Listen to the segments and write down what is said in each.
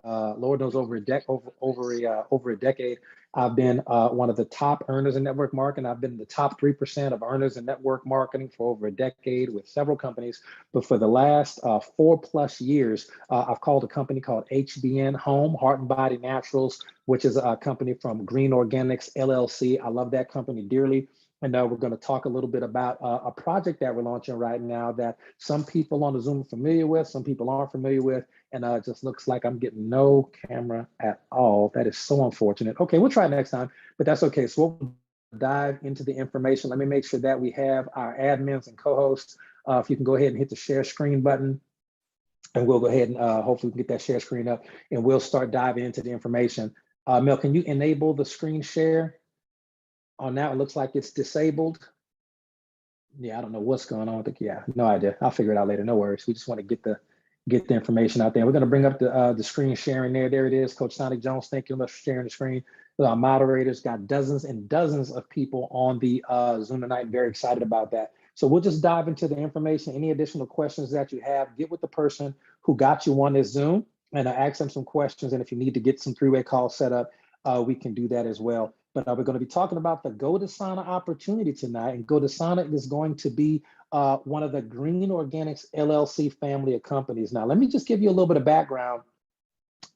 Lord knows, over a decade. I've been one of the top earners in network marketing. I've been in the top 3% of earners in network marketing for over a decade with several companies. But for the last 4+ years, I've called a company called HBN Home, Heart and Body Naturals, which is a company from Green Organics LLC. I love that company dearly. And we're going to talk a little bit about a project that we're launching right now that some people on the Zoom are familiar with, some people aren't familiar with, and it just looks like I'm getting no camera at all. That is so unfortunate. Okay, we'll try next time, but that's okay. So we'll dive into the information. Let me make sure that we have our admins and co-hosts. If you can go ahead and hit the share screen button, and we'll go ahead and hopefully we can get that share screen up, and we'll start diving into the information. Mel, can you enable the screen share? On now, it looks like it's disabled. Yeah, I don't know what's going on. Yeah, no idea. I'll figure it out later. No worries. We just want to get the information out there. We're going to bring up the screen sharing there. There it is. Coach Sonic Jones, thank you very much for sharing the screen. Our moderators got dozens and dozens of people on the Zoom tonight. Very excited about that. So we'll just dive into the information. Any additional questions that you have, get with the person who got you on this Zoom and ask them some questions. And if you need to get some three-way calls set up, we can do that as well. But we're going to be talking about the GoDasana opportunity tonight. And GoDasana is going to be one of the Green Organics LLC family of companies. Now, let me just give you a little bit of background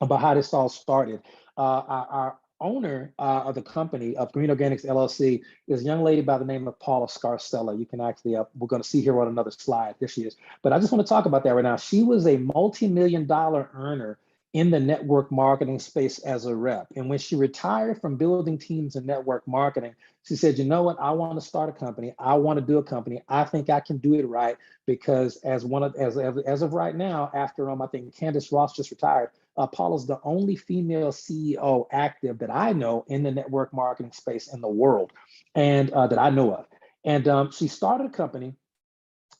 about how this all started. Our owner of the company of Green Organics LLC is a young lady by the name of Paula Scarcella. You can actually, we're going to see here on another slide. There she is. But I just want to talk about that right now. She was a multi-million-dollar earner in the network marketing space as a rep. And when she retired from building teams in network marketing, she said, you know what, I want to start a company. I want to do a company. I think I can do it right because as of right now, after I think Candace Ross just retired, Paula's the only female CEO active that I know in the network marketing space in the world and that I know of. And she started a company,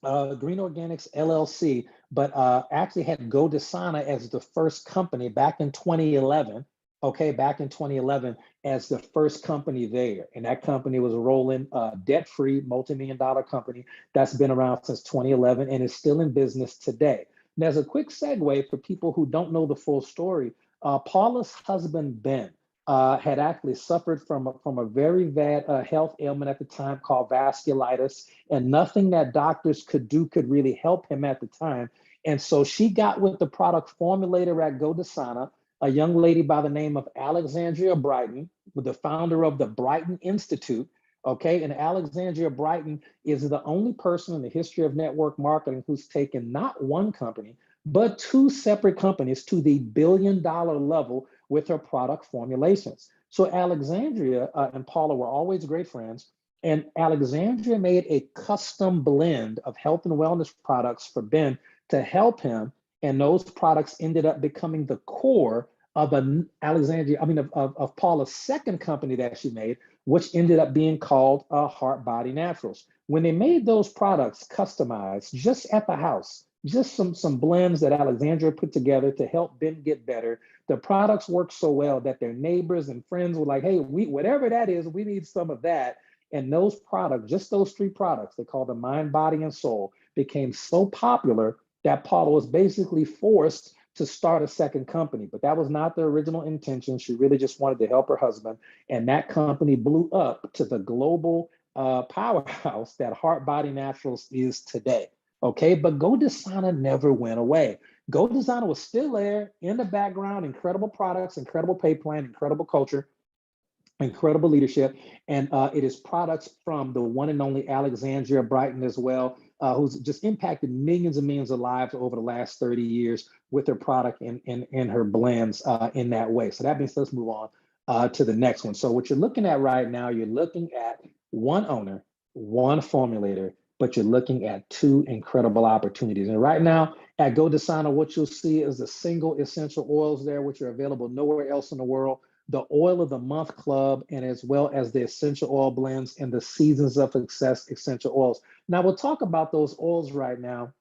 Green Organics LLC, but actually had GoDasana as the first company back in 2011. Okay, back in 2011 as the first company there. And that company was rolling debt-free, multi-million-dollar company that's been around since 2011 and is still in business today. And as a quick segue for people who don't know the full story, Paula's husband, Ben, had actually suffered from a very bad health ailment at the time called vasculitis, and nothing that doctors could do could really help him at the time. And so she got with the product formulator at GoDasana, a young lady by the name of Alexandria Brighton, the founder of the Brighton Institute. Okay, and Alexandria Brighton is the only person in the history of network marketing who's taken not one company, but two separate companies to the billion-dollar level with her product formulations. So Alexandria and Paula were always great friends, and Alexandria made a custom blend of health and wellness products for Ben to help him, and those products ended up becoming the core of of Paula's second company that she made, which ended up being called Heart Body Naturals. When they made those products customized just at the house, just some blends that Alexandria put together to help Ben get better. The products worked so well that their neighbors and friends were like, hey, whatever that is, we need some of that. And those products, just those three products, they call them Mind, Body, and Soul, became so popular that Paula was basically forced to start a second company. But that was not the original intention. She really just wanted to help her husband. And that company blew up to the global powerhouse that Heart Body Naturals is today. Okay, but GoDasana never went away. GoDasana was still there in the background, incredible products, incredible pay plan, incredible culture, incredible leadership. And it is products from the one and only Alexandria Brighton as well, who's just impacted millions and millions of lives over the last 30 years with her product and her blends in that way. So that means let's move on to the next one. So what you're looking at right now, you're looking at one owner, one formulator, but you're looking at two incredible opportunities. And right now at GoDasana, what you'll see is the single essential oils there, which are available nowhere else in the world, the Oil of the Month Club, and as well as the essential oil blends and the Seasons of Success essential oils. Now we'll talk about those oils right now.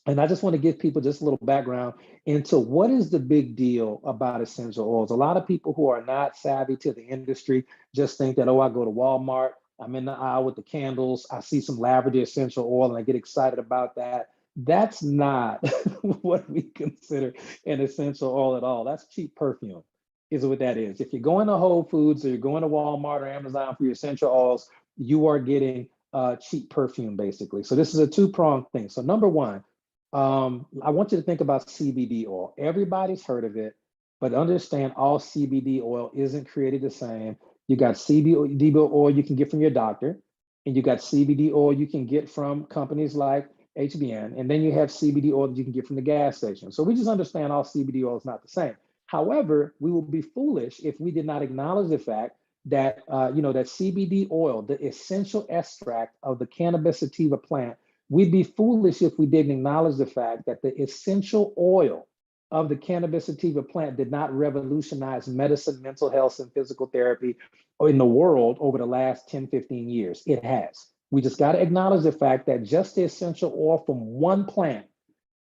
And I just want to give people just a little background into what is the big deal about essential oils. A lot of people who are not savvy to the industry just think that, oh, I go to Walmart, I'm in the aisle with the candles, I see some lavender essential oil and I get excited about that. That's not what we consider an essential oil at all. That's cheap perfume, is what that is. If you're going to Whole Foods or you're going to Walmart or Amazon for your essential oils, you are getting cheap perfume, basically. So this is a two-pronged thing. So number one, I want you to think about CBD oil. Everybody's heard of it, but understand all CBD oil isn't created the same. You got CBD oil you can get from your doctor, and you got CBD oil you can get from companies like HBN, and then you have CBD oil that you can get from the gas station. So we just understand all CBD oil is not the same. However, we will be foolish if we did not acknowledge the fact that that CBD oil, the essential extract of the cannabis sativa plant, we'd be foolish if we didn't acknowledge the fact that the essential oil of the cannabis sativa plant did not revolutionize medicine, mental health, and physical therapy in the world over the last 10, 15 years. It has. We just got to acknowledge the fact that just the essential oil from one plant,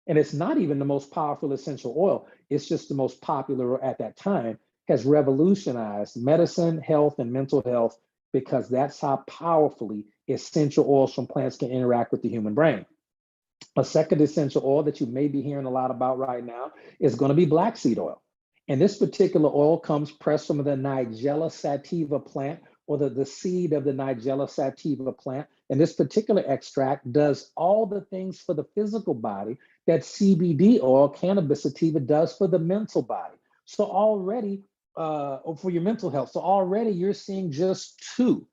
and it's not even the most powerful essential oil, it's just the most popular at that time, has revolutionized medicine, health, and mental health because that's how powerfully essential oils from plants can interact with the human brain. A second essential oil that you may be hearing a lot about right now is going to be black seed oil. And this particular oil comes pressed from the Nigella sativa plant, or the seed of the Nigella sativa plant. And this particular extract does all the things for the physical body that CBD oil, cannabis sativa, does for the mental body. So already, for your mental health, so already you're seeing just two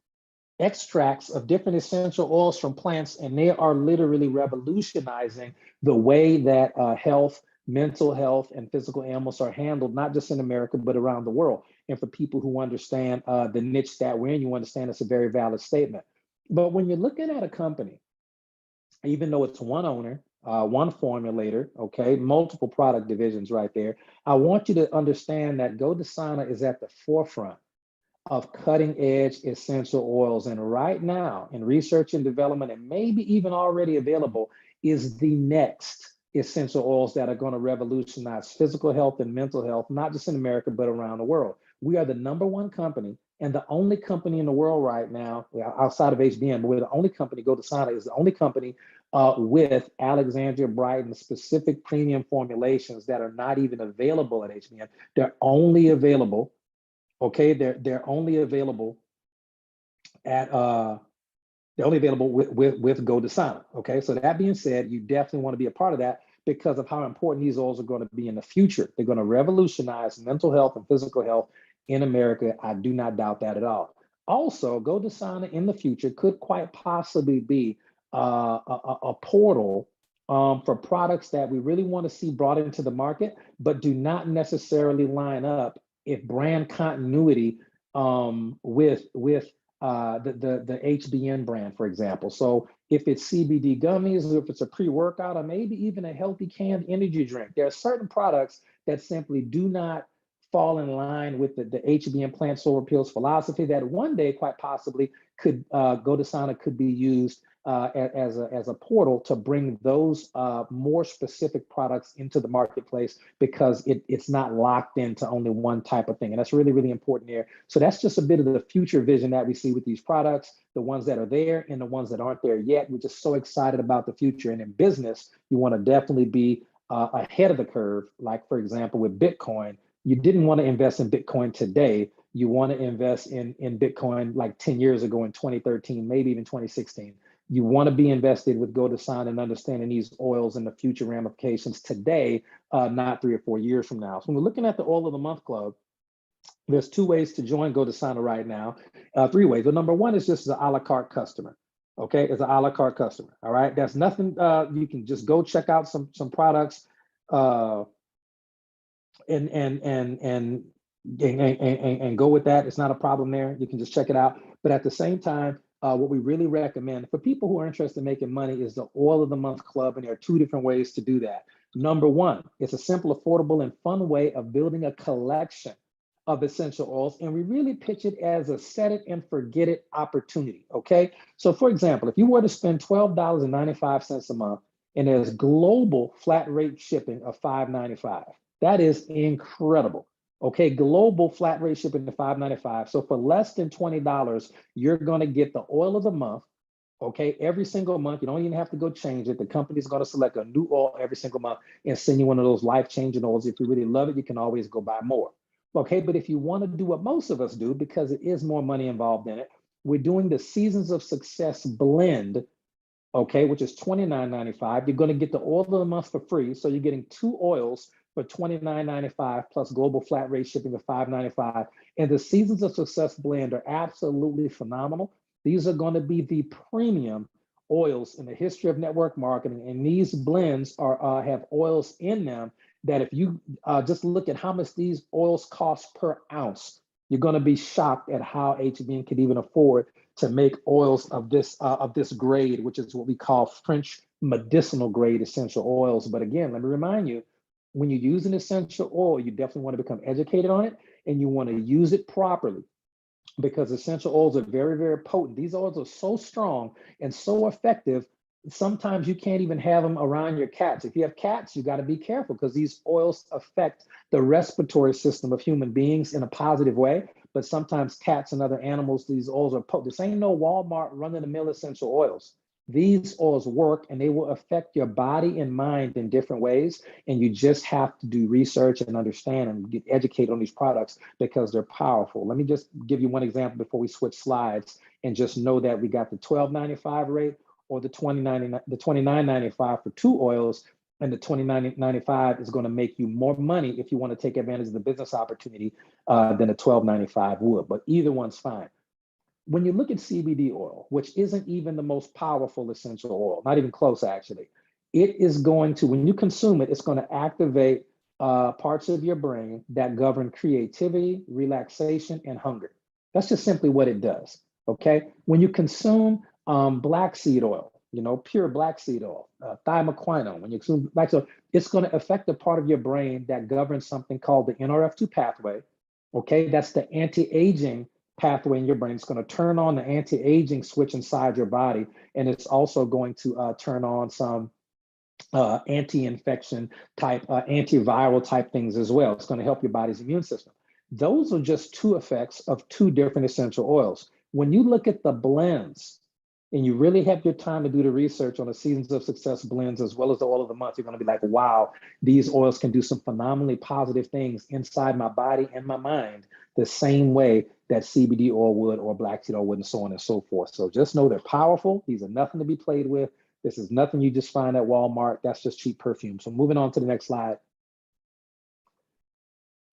extracts of different essential oils from plants, and they are literally revolutionizing the way that health, mental health, and physical ailments are handled, not just in America, but around the world. And for people who understand the niche that we're in, you understand it's a very valid statement. But when you're looking at a company, even though it's one owner, one formulator, okay, multiple product divisions right there, I want you to understand that GoDasana is at the forefront of cutting edge essential oils. And right now, in research and development, and maybe even already available, is the next essential oils that are going to revolutionize physical health and mental health, not just in America, but around the world. We are the number one company and the only company in the world right now, outside of HBN, but we're the only company, GoDasana is the only company with Alexandria Brighton specific premium formulations that are not even available at HBN. They're only available, okay, they're only available at they're only available with GoDasana. Okay, so that being said, you definitely want to be a part of that because of how important these oils are going to be in the future. They're going to revolutionize mental health and physical health in America. I do not doubt that at all. Also, GoDasana in the future could quite possibly be a portal for products that we really want to see brought into the market, but do not necessarily line up if brand continuity with the HBN brand, for example. So if it's CBD gummies, or if it's a pre-workout, or maybe even a healthy canned energy drink, there are certain products that simply do not fall in line with the HBN plant solar pills philosophy that one day, quite possibly, could GoDasana could be used as a portal to bring those more specific products into the marketplace because it's not locked into only one type of thing. And that's really, really important here. So that's just a bit of the future vision that we see with these products, the ones that are there and the ones that aren't there yet. We're just so excited about the future. And in business, you want to definitely be ahead of the curve. Like, for example, with Bitcoin, you didn't want to invest in Bitcoin today. You want to invest in Bitcoin like 10 years ago in 2013, maybe even 2016. You want to be invested with GoDasana and understanding these oils and the future ramifications today, not 3 or 4 years from now. So when we're looking at the Oil of the Month Club, there's 2 ways to join GoDasana right now, 3 ways. But number 1 is just as an a la carte customer. Okay, as an a la carte customer. All right, that's nothing. You can just go check out some products and go with that. It's not a problem there. You can just check it out. But at the same time, what we really recommend for people who are interested in making money is the Oil of the Month Club, and there are 2 different ways to do that. Number 1, it's a simple, affordable, and fun way of building a collection of essential oils, and we really pitch it as a set it and forget it opportunity, okay? So for example, if you were to spend $12.95 a month, and there's global flat rate shipping of $5.95, that is incredible. Okay, global flat rate shipping to $5.95. So for less than $20, you're going to get the Oil of the Month, Okay, every single month. You don't even have to go change it. The company's going to select a new oil every single month and send you one of those life-changing oils. If you really love it, you can always go buy more. Okay, but if you want to do what most of us do, because it is more money involved in it, we're doing the Seasons of Success blend, okay, which is $29.95. You're going to get the oil of the month for free. So you're getting two oils for $29.95 plus global flat rate shipping of $5.95. And the Seasons of Success blend are absolutely phenomenal. These are going to be the premium oils in the history of network marketing. And these blends are have oils in them that if you just look at how much these oils cost per ounce, you're going to be shocked at how HBN could even afford to make oils of this grade, which is what we call French medicinal grade essential oils. But again, let me remind you, when you use an essential oil, you definitely want to become educated on it and you want to use it properly, because essential oils are very, very potent. These oils are so strong and so effective. Sometimes you can't even have them around your cats. If you have cats, you got to be careful because these oils affect the respiratory system of human beings in a positive way. But sometimes cats and other animals, these oils are potent. This ain't no Walmart run-of-the-mill essential oils. These oils work and they will affect your body and mind in different ways. And you just have to do research and understand and get educated on these products because they're powerful. Let me just give you one example before we switch slides, and just know that we got the $12.95 rate or the $29.95 for two oils. And the $29.95 is going to make you more money if you want to take advantage of the business opportunity than a $12.95 would. But either one's fine. When you look at CBD oil, which isn't even the most powerful essential oil, not even close actually, it is going to, when you consume it, it's going to activate parts of your brain that govern creativity, relaxation, and hunger. That's just simply what it does. Okay. When you consume black seed oil, pure black seed oil, thymoquinone, when you consume black seed oil, it's going to affect the part of your brain that governs something called the NRF2 pathway. Okay. That's the anti-aging pathway in your brain. It's going to turn on the anti-aging switch inside your body. And it's also going to turn on some anti-infection type, antiviral type things as well. It's going to help your body's immune system. Those are just two effects of two different essential oils. When you look at the blends and you really have your time to do the research on the Seasons of Success blends as well as the oil of the month, you're going to be like, wow, these oils can do some phenomenally positive things inside my body and my mind the same way that CBD oil would or black seed oil would, and so on and so forth. So just know they're powerful. These are nothing to be played with. This is nothing you just find at Walmart. That's just cheap perfume. So moving on to the next slide.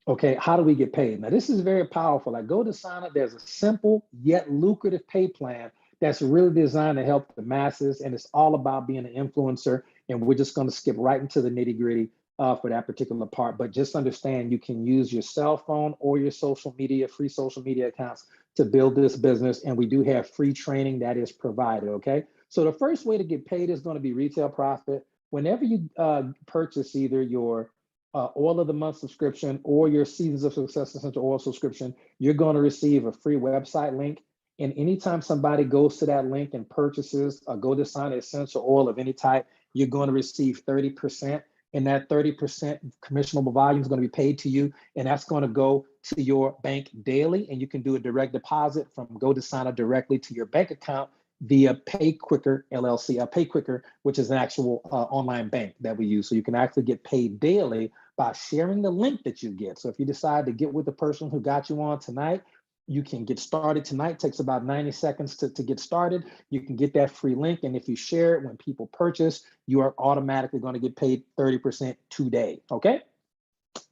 Okay, how do we get paid? Now, this is very powerful. Like, go to sign up. There's a simple yet lucrative pay plan that's really designed to help the masses, and it's all about being an influencer. And we're just going to skip right into the nitty gritty for that particular part. But just understand, you can use your cell phone or your social media, free social media accounts to build this business. And we do have free training that is provided. Okay, so the first way to get paid is going to be retail profit. Whenever you purchase either your oil of the month subscription or your Seasons of Success essential oil subscription, you're going to receive a free website link. And anytime somebody goes to that link and purchases a Go Design essential oil of any type, you're going to receive 30%. And that 30% commissionable volume is going to be paid to you. And that's going to go to your bank daily. And you can do a direct deposit from Go Design directly to your bank account via PayQuicker LLC, PayQuicker, which is an actual online bank that we use. So you can actually get paid daily by sharing the link that you get. So if you decide to get with the person who got you on tonight, you can get started tonight. It takes about 90 seconds to get started. You can get that free link. And if you share it when people purchase, you are automatically going to get paid 30% today. Okay.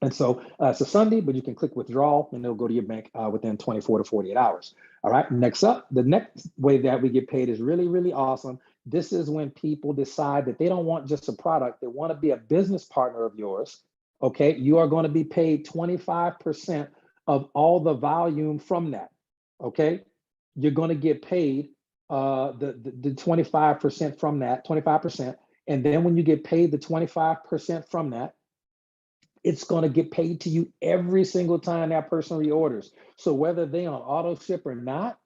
And so it's a Sunday, but you can click withdraw and it'll go to your bank within 24 to 48 hours. All right. Next up, the next way that we get paid is really, really awesome. This is when people decide that they don't want just a product, they want to be a business partner of yours. Okay. You are going to be paid 25% of all the volume from that. Okay. You're going to get paid the 25% from that, 25%. And then when you get paid the 25% from that, it's going to get paid to you every single time that person reorders. So whether they on auto ship or not,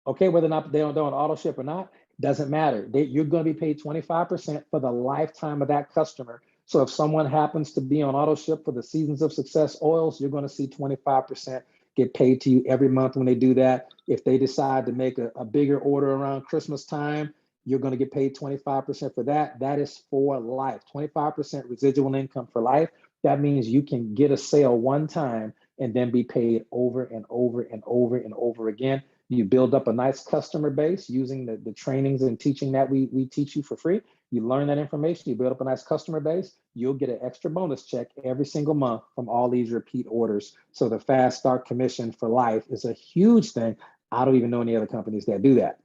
okay, whether or not they're on auto ship or not, doesn't matter. You're going to be paid 25% for the lifetime of that customer. So if someone happens to be on auto ship for the Seasons of Success oils, you're going to see 25% get paid to you every month when they do that. If they decide to make a bigger order around Christmas time, you're going to get paid 25% for that. That is for life, 25% residual income for life. That means you can get a sale one time and then be paid over and over and over and over again. You build up a nice customer base using the trainings and teaching that we teach you for free. You learn that information, you build up a nice customer base, you'll get an extra bonus check every single month from all these repeat orders. So the Fast Start commission for life is a huge thing. I don't even know any other companies that do that.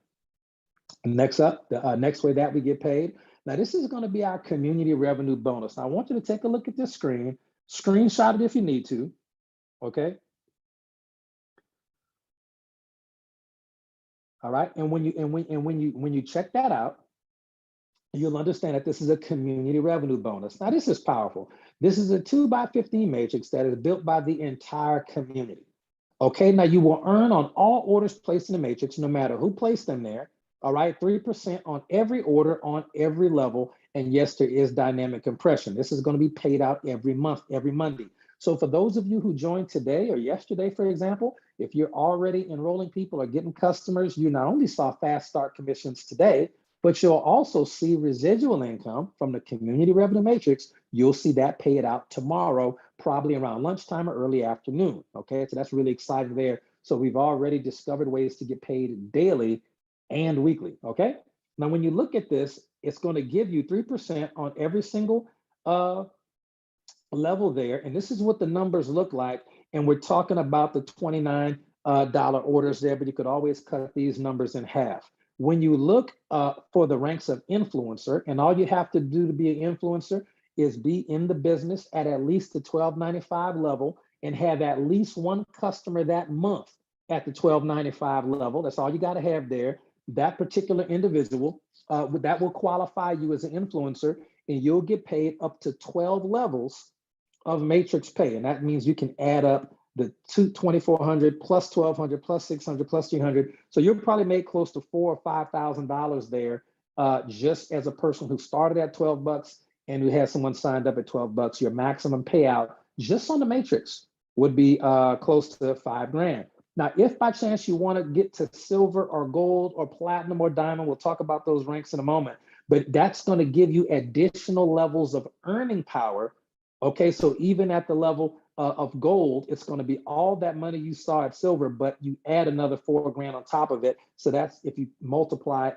Next up, the next way that we get paid. Now, this is going to be our community revenue bonus. Now, I want you to take a look at this screen, screenshot it if you need to, okay? All right, and when you check that out, you'll understand that this is a community revenue bonus. Now, this is powerful. This is a 2x15 matrix that is built by the entire community. Okay, now you will earn on all orders placed in the matrix, no matter who placed them there. All right, 3% on every order on every level. And yes, there is dynamic compression. This is going to be paid out every month, every Monday. So for those of you who joined today or yesterday, for example, if you're already enrolling people or getting customers, you not only saw Fast Start commissions today, but you'll also see residual income from the community revenue matrix. You'll see that paid out tomorrow, probably around lunchtime or early afternoon. Okay, so that's really exciting there. So we've already discovered ways to get paid daily and weekly. Okay, now when you look at this, it's going to give you 3% on every single level there. And this is what the numbers look like. And we're talking about the $29 orders there, but you could always cut these numbers in half. When you look for the ranks of influencer, and all you have to do to be an influencer is be in the business at least the $12.95 level and have at least one customer that month at the $12.95 level. That's all you got to have there. That particular individual, that will qualify you as an influencer, and you'll get paid up to 12 levels of matrix pay. And that means you can add up the 2,400 plus 1,200 plus 600 plus 300. So you'll probably make close to $4,000 or $5,000 there, just as a person who started at 12 bucks and who has someone signed up at 12 bucks. Your maximum payout just on the matrix would be close to $5,000. Now, if by chance you want to get to silver or gold or platinum or diamond, we'll talk about those ranks in a moment, but that's going to give you additional levels of earning power. Okay, so even at the level of gold, it's going to be all that money you saw at silver, but you add another $4,000 on top of it. So that's, if you multiply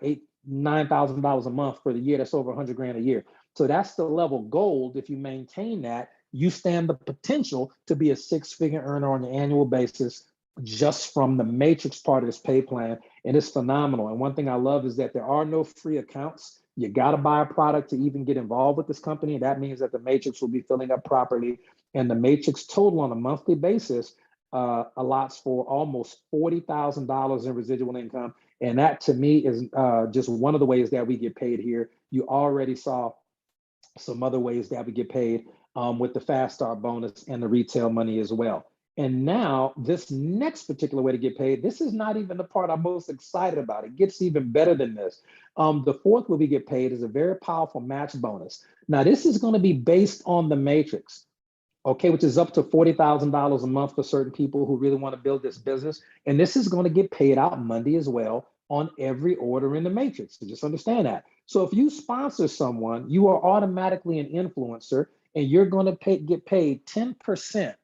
$9,000 a month for the year, that's over $100,000 a year. So that's the level gold. If you maintain that, you stand the potential to be a six-figure earner on an annual basis just from the matrix part of this pay plan. And it's phenomenal. And one thing I love is that there are no free accounts. You got to buy a product to even get involved with this company. And that means that the matrix will be filling up properly. And the matrix total on a monthly basis allots for almost $40,000 in residual income. And that to me is just one of the ways that we get paid here. You already saw some other ways that we get paid with the Fast Start bonus and the retail money as well. And now this next particular way to get paid, this is not even the part I'm most excited about. It gets even better than this. The fourth way we get paid is a very powerful match bonus. Now this is going to be based on the matrix, okay, which is up to $40,000 a month for certain people who really want to build this business. And this is going to get paid out Monday as well on every order in the matrix. So just understand that. So if you sponsor someone, you are automatically an influencer, and you're going to get paid 10%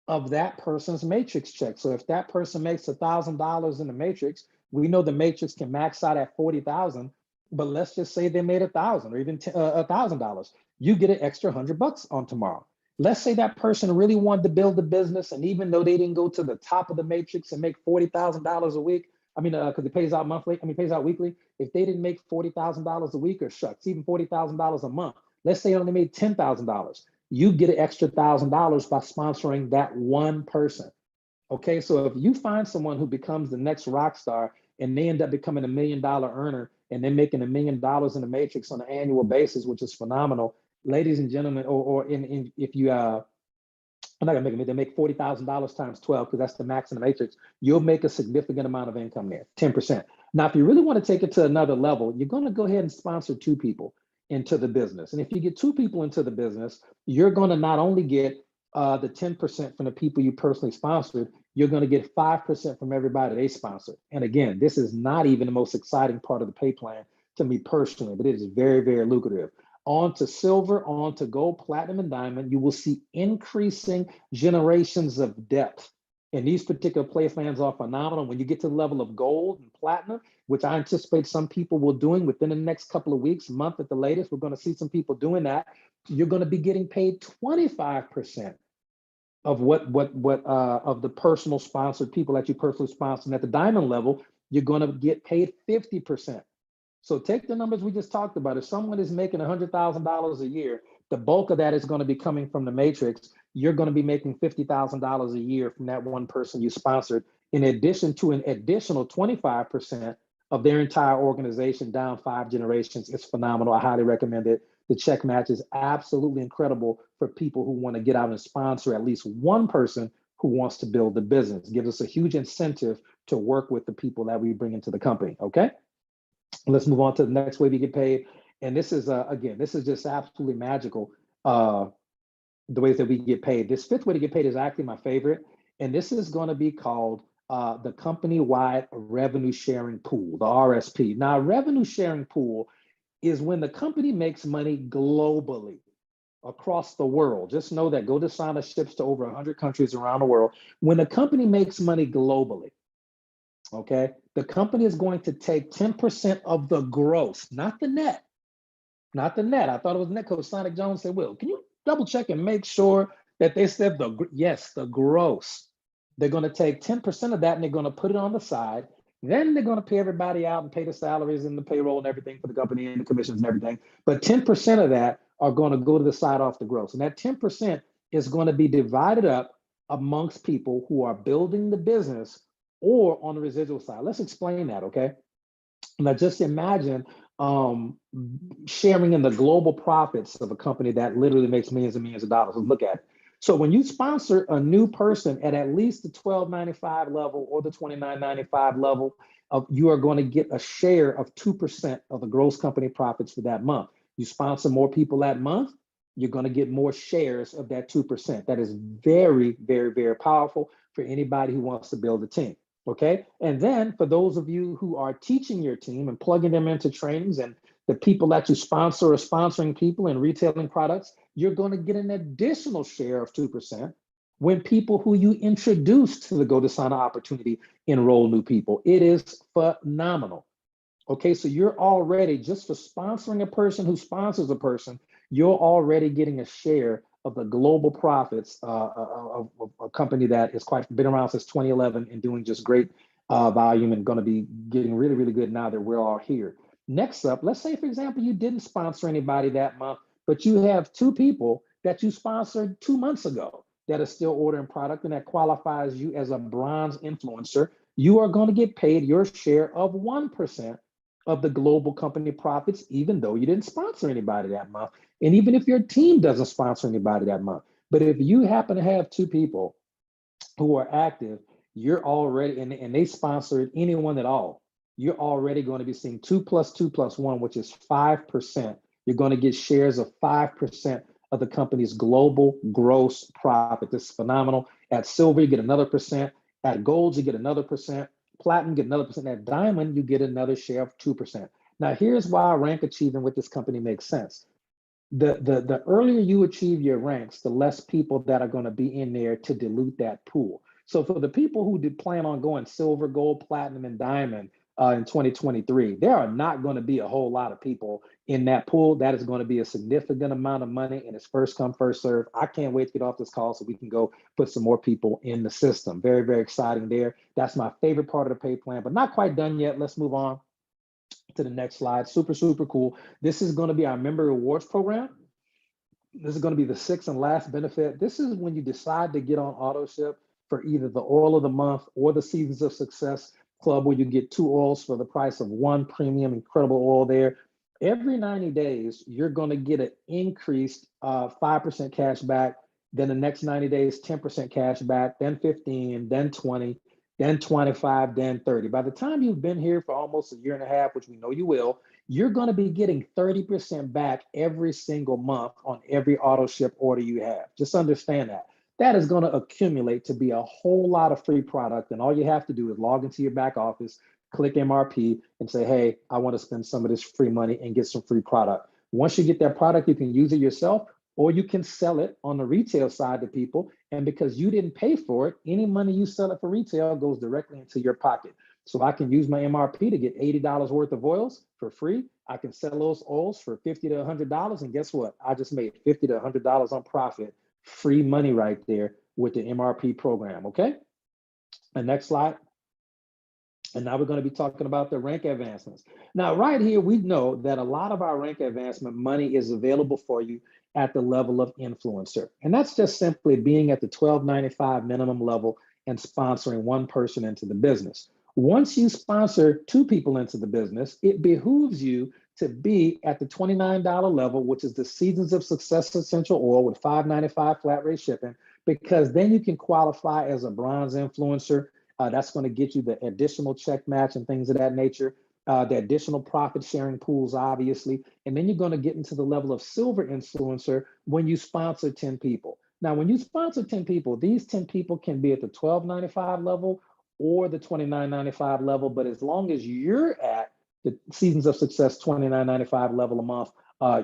of that person's matrix check. So if that person makes $1,000 in the matrix, we know the matrix can max out at 40,000, but let's just say they made 1,000 or even $1,000. You get an extra $100 on tomorrow. Let's say that person really wanted to build a business, and even though they didn't go to the top of the matrix and make $40,000 a week, because it pays out monthly, pays out weekly. If they didn't make $40,000 a week, or shucks, even $40,000 a month, let's say they only made $10,000. You get an extra $1,000 by sponsoring that one person. Okay, so if you find someone who becomes the next rock star and they end up becoming $1 million earner and they're making $1 million in the matrix on an annual basis, which is phenomenal, ladies and gentlemen, if you I'm not gonna make them, they make $40,000 times 12 because that's the max in the matrix. You'll make a significant amount of income there, 10%. Now, if you really want to take it to another level, you're going to go ahead and sponsor two people into the business. And if you get two people into the business, you're going to not only get the 10% from the people you personally sponsored, you're going to get 5% from everybody they sponsored. And again, this is not even the most exciting part of the pay plan. to me personally, but it is very, very lucrative. On to silver, on to gold, platinum, and diamond, you will see increasing generations of depth. And these particular play plans are phenomenal. When you get to the level of gold and platinum, which I anticipate some people will doing within the next couple of weeks, month at the latest, we're going to see some people doing that. You're going to be getting paid 25% of of the personal sponsored people that you personally sponsor. And at the diamond level, you're going to get paid 50%. So take the numbers we just talked about. If someone is making $100,000 a year, the bulk of that is going to be coming from the matrix. You're going to be making $50,000 a year from that one person you sponsored, in addition to an additional 25% of their entire organization down 5 generations. It's phenomenal. I highly recommend it. The check match is absolutely incredible for people who want to get out and sponsor at least one person who wants to build the business. It gives us a huge incentive to work with the people that we bring into the company, okay? Let's move on to the next way we get paid. And this is, again, this is just absolutely magical, the ways that we get paid. This fifth way to get paid is actually my favorite. And this is going to be called the company-wide revenue sharing pool, the RSP. Now, revenue sharing pool is when the company makes money globally across the world. Just know that GoDasana ships to over 100 countries around the world. When a company makes money globally, okay, the company is going to take 10% of the gross, not the net, not the net. I thought it was net. Coach Sonic Jones said, Will, can you double check and make sure that they said yes, the gross. They're going to take 10% of that and they're going to put it on the side. Then they're going to pay everybody out and pay the salaries and the payroll and everything for the company and the commissions and everything. But 10% of that are going to go to the side off the gross. And that 10% is going to be divided up amongst people who are building the business or on the residual side. Let's explain that, okay? Now just imagine sharing in the global profits of a company that literally makes millions and millions of dollars. Let's look at it. So when you sponsor a new person at least the $12.95 level or the $29.95 level, you are going to get a share of 2% of the gross company profits for that month. You sponsor more people that month, you're going to get more shares of that 2%. That is very, very, very powerful for anybody who wants to build a team. Okay. And then for those of you who are teaching your team and plugging them into trainings, and the people that you sponsor are sponsoring people and retailing products, you're going to get an additional share of 2% when people who you introduce to the GoDasana opportunity enroll new people. It is phenomenal. Okay, so you're already, just for sponsoring a person who sponsors a person, you're already getting a share of the global profits of a company that is been around since 2011 and doing just great volume and going to be getting really, really good now that we're all here. Next up, let's say, for example, you didn't sponsor anybody that month, but you have 2 people that you sponsored 2 months ago that are still ordering product and that qualifies you as a bronze influencer. You are going to get paid your share of 1% of the global company profits, even though you didn't sponsor anybody that month. And even if your team doesn't sponsor anybody that month. But if you happen to have 2 people who are active, you're already, and they sponsored anyone at all, you're already going to be seeing 2 plus 2 plus 1, which is 5%. You're going to get shares of 5% of the company's global gross profit. This is phenomenal. At silver, you get another percent. At gold, you get another percent. Platinum, get another percent. At diamond, you get another share of 2%. Now, here's why rank achieving with this company makes sense. The earlier you achieve your ranks, the less people that are going to be in there to dilute that pool. So for the people who did plan on going silver, gold, platinum, and diamond in 2023, there are not going to be a whole lot of people in that pool. That is going to be a significant amount of money, and it's first come, first serve. I can't wait to get off this call so we can go put some more people in the system. Very, very exciting there. That's my favorite part of the pay plan, but not quite done yet. Let's move on to the next slide. Super, super cool. This is going to be our member rewards program. This is going to be the 6th and last benefit. This is when you decide to get on auto ship for either the oil of the month or the Seasons of Success Club, where you get 2 oils for the price of 1 premium incredible oil there. Every 90 days, you're going to get an increased 5% cash back. Then the next 90 days, 10% cash back, then 15, then 20, then 25, then 30. By the time you've been here for almost a year and a half, which we know you will, you're going to be getting 30% back every single month on every auto ship order you have. Just understand that. That is going to accumulate to be a whole lot of free product. And all you have to do is log into your back office, click MRP and say, hey, I want to spend some of this free money and get some free product. Once you get that product, you can use it yourself, or you can sell it on the retail side to people. And because you didn't pay for it, any money you sell it for retail goes directly into your pocket. So I can use my MRP to get $80 worth of oils for free. I can sell those oils for $50 to $100. And guess what? I just made $50 to $100 on profit. Free money right there with the MRP program, okay? The next slide. And now we're going to be talking about the rank advancements. Now, right here, we know that a lot of our rank advancement money is available for you at the level of influencer. And that's just simply being at the $12.95 minimum level and sponsoring one person into the business. Once you sponsor 2 people into the business, it behooves you to be at the $29 level, which is the Seasons of Success Essential Oil with $5.95 flat rate shipping, because then you can qualify as a bronze influencer. That's going to get you the additional check match and things of that nature, the additional profit sharing pools, obviously. And then you're going to get into the level of silver influencer when you sponsor 10 people. Now, when you sponsor 10 people, these 10 people can be at the $12.95 level or the $29.95 level. But as long as you're at the Seasons of Success $29.95 level a month,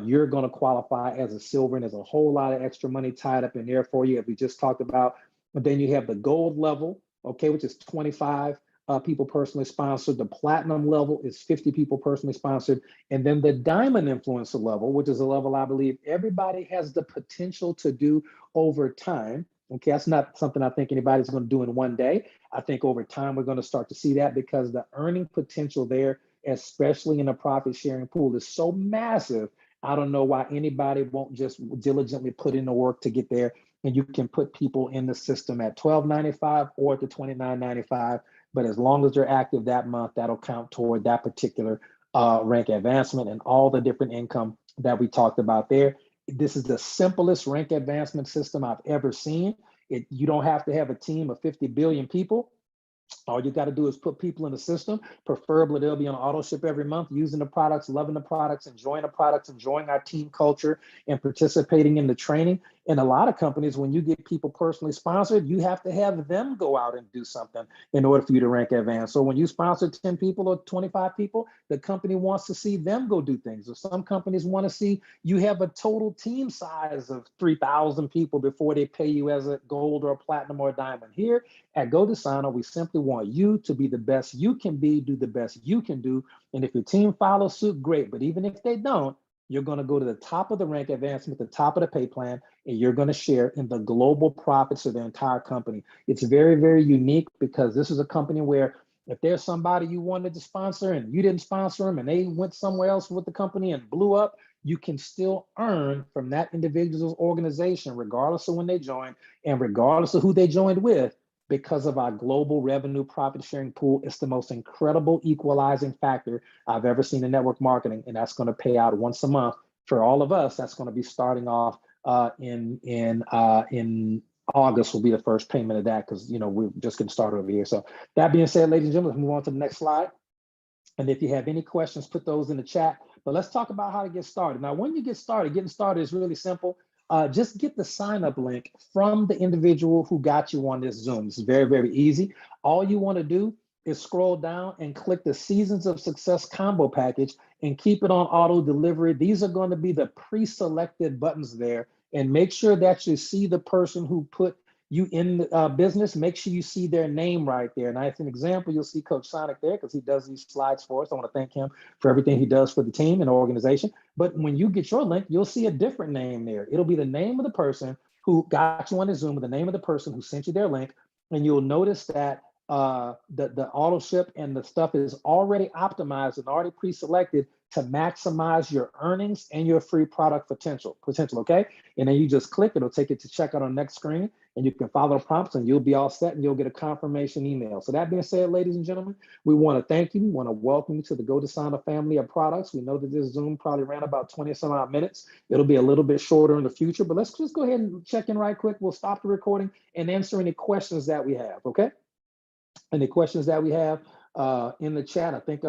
you're going to qualify as a silver. And there's a whole lot of extra money tied up in there for you, as we just talked about. But then you have the gold level, okay, which is 25 people personally sponsored. The platinum level is 50 people personally sponsored. And then the diamond influencer level, which is a level I believe everybody has the potential to do over time. Okay, that's not something I think anybody's going to do in one day. I think over time we're going to start to see that, because the earning potential there, especially in the profit sharing pool, is so massive. I don't know why anybody won't just diligently put in the work to get there. And you can put people in the system at $12.95 or at the $29.95. But as long as they're active that month, that'll count toward that particular rank advancement and all the different income that we talked about there. This is the simplest rank advancement system I've ever seen. You don't have to have a team of 50 billion people. All you got to do is put people in the system. Preferably, they'll be on auto ship every month, using the products, loving the products, enjoying our team culture, and participating in the training. In a lot of companies, when you get people personally sponsored, you have to have them go out and do something in order for you to rank advance. So when you sponsor 10 people or 25 people, the company wants to see them go do things. Or some companies want to see you have a total team size of 3,000 people before they pay you as a gold or a platinum or a diamond. Here at GoDasana, we simply want you to be the best you can be, do the best you can do. And if your team follows suit, great. But even if they don't, you're going to go to the top of the rank advancement, the top of the pay plan, and you're going to share in the global profits of the entire company. It's very, very unique, because this is a company where if there's somebody you wanted to sponsor and you didn't sponsor them and they went somewhere else with the company and blew up, you can still earn from that individual's organization, regardless of when they joined and regardless of who they joined with. Because of our global revenue profit sharing pool, it's the most incredible equalizing factor I've ever seen in network marketing. And that's going to pay out once a month for all of us. That's going to be starting off in August will be the first payment of that, because we're just getting started over here. So that being said, ladies and gentlemen, let's move on to the next slide. And if you have any questions, put those in the chat. But let's talk about how to get started. Now, when you get started, getting started is really simple. Just get the sign-up link from the individual who got you on this Zoom. It's very, very easy. All you want to do is scroll down and click the Seasons of Success combo package and keep it on auto delivery. These are going to be the pre-selected buttons there. And make sure that you see the person who put you in the business. Make sure you see their name right there. And as an example, you'll see Coach Sonic there, because he does these slides for us. I want to thank him for everything he does for the team and the organization. But when you get your link, you'll see a different name there. It'll be the name of the person who got you on the Zoom, with the name of the person who sent you their link. And you'll notice that the auto ship and the stuff is already optimized and already pre-selected to maximize your earnings and your free product potential, okay? And then you just click, it'll take you to checkout on the next screen, and you can follow the prompts and you'll be all set and you'll get a confirmation email. So that being said, ladies and gentlemen, we want to thank you. We want to welcome you to the GoDasana family of products. We know that this Zoom probably ran about 20 some odd minutes. It'll be a little bit shorter in the future, but let's just go ahead and check in right quick. We'll stop the recording and answer any questions that we have, okay? Any questions that we have in the chat. I think